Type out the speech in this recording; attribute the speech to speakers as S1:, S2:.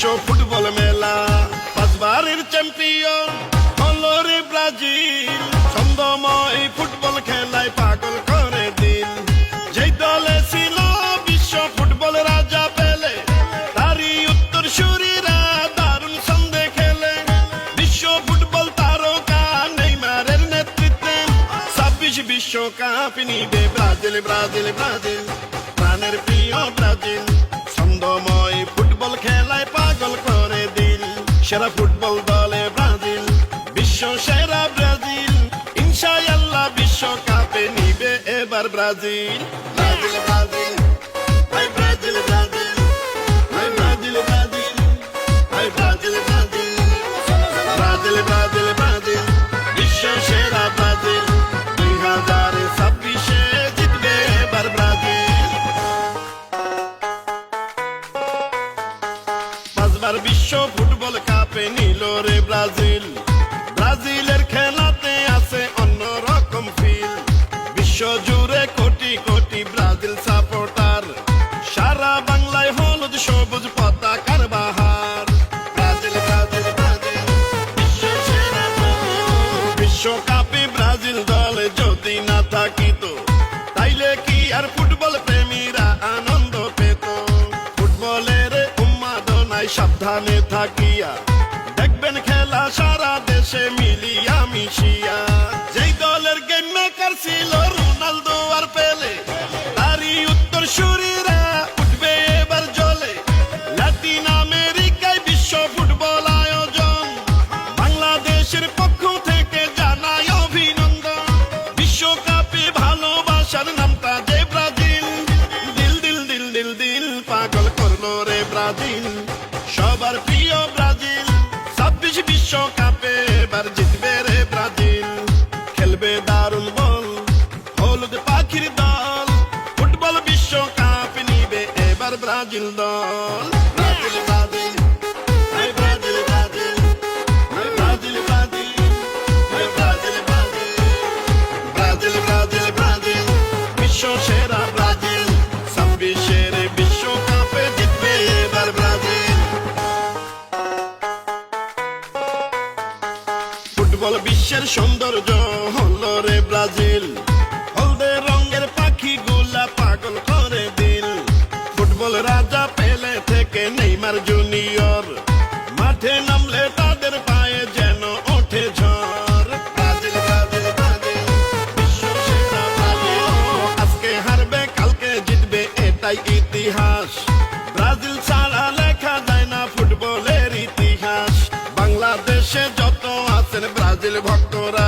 S1: Football মেলা, পাঁচবারের champion হলো রে ব্রাজিল। ছন্দময় ফুটবল খেলায় পাগল করে দিল। যেই দলে ছিল বিশ্ব ফুটবল রাজা পেলে, তারই উত্তর সুরীরা দারুণ ছন্দে খেলে। বিশ্ব ফুটবল তারকা নেইমারের নেতৃত্বে 26 বিশ্বকাপ নিবে ব্রাজিল, ব্রাজিল, ব্রাজিল, প্রাণের প্রিয় ব্রাজিল। ছন্দময় ফুটবল খেলায় পাগল করে দিল। সেরা ফুটবল দলে ব্রাজিল, বিশ্ব সেরা ব্রাজিল। ইনশাআল্লাহ বিশ্বকাপে নিবে এবার ব্রাজিল। ব্রাজিল, ব্রাজিল, হাই ব্রাজিল, ব্রাজিল, হাই ব্রাজিল, ব্রাজিল, হাই Brazil, Brazil, Brazil, Brazil, Brazil, বিশ্ব সেরা ব্রাজিল। 2026-এ জিতবে এবার ব্রাজিল। পাঁচবার বিশ্ব ফুটবল কাপে নিল রে ব্রাজিল। ব্রাজিলের খেলাতে আছে অন্যরকম ফিল। বিশ্ব জুড়ে কোটি কোটি ব্রাজিল সাপোর্টার। সারা বাংলায় হলুদ সবুজ পতাকার বাহার। ব্রাজিল, ব্রাজিল, ব্রাজিল, বিশ্ব সেরা ব্রাজিল। বিশ্বকাপে ব্রাজিল দলে যদি না থাকিত, তাইলে কি আর ফুটবল প্রেমীরা আনন্দ পেত? ফুটবলের উন্মাদনায় সাবধানে থাকিয়া দেখবেন খেলা সারা দেশে মিলিয়া মিশিয়া। যেই দলের গেম মেকার ছিল রোনালদো আর পেলে, তারই উত্তর সুরীরা উঠবে এবার জ্বলে। লাতিন আমেরিকায় বিশ্ব ফুটবল আয়োজন, বাংলাদেশের পক্ষ থেকে জানাই অভিনন্দন। বিশ্বকাপে ভালোবাসার নামটা যে ব্রাজিল। দিল দিল দিল দিল দিল পাগল করলো রে ব্রাজিল। সবার প্রিয় ব্রাজিল, 26 বিশ্বকাপে এবার জিতবে রে ব্রাজিল। খেলবে দারুণ বল, হলুদ পাখির দল। ফুটবল বিশ্বকাপ নিবে এবার ব্রাজিল দল। ব্রাজিল, ব্রাজিল, হাই ব্রাজিল, ব্রাজিল, হাই ব্রাজিল, ব্রাজিল, হাই Brazil, Brazil, Brazil, Brazil, Brazil, বিশ্ব সেরা ব্রাজিল। 26-এর বিশ্বকাপে জিতবে এবার ব্রাজিল। ফুটবল বিশ্বের সৌন্দর্য হলো রে ব্রাজিল। হলদে রঙের পাখিগুলা পাগল করে দিল। ফুটবল রাজা পেলে থেকে নেইমার জুনিয়র, মাঠে নামলে তাদের পায়ে যেন ওঠে ঝড়। ব্রাজিল, ব্রাজিল, ব্রাজিল, বিশ্ব সেরা ব্রাজিল। আজকে হারবে কালকে জিতবে এটাই ইতিহাস। ব্রাজিল ছাড়া লেখা যায় না ফুটবলের ইতিহাস। বাংলাদেশে যত আছেন ব্রাজিল ভক্তরা,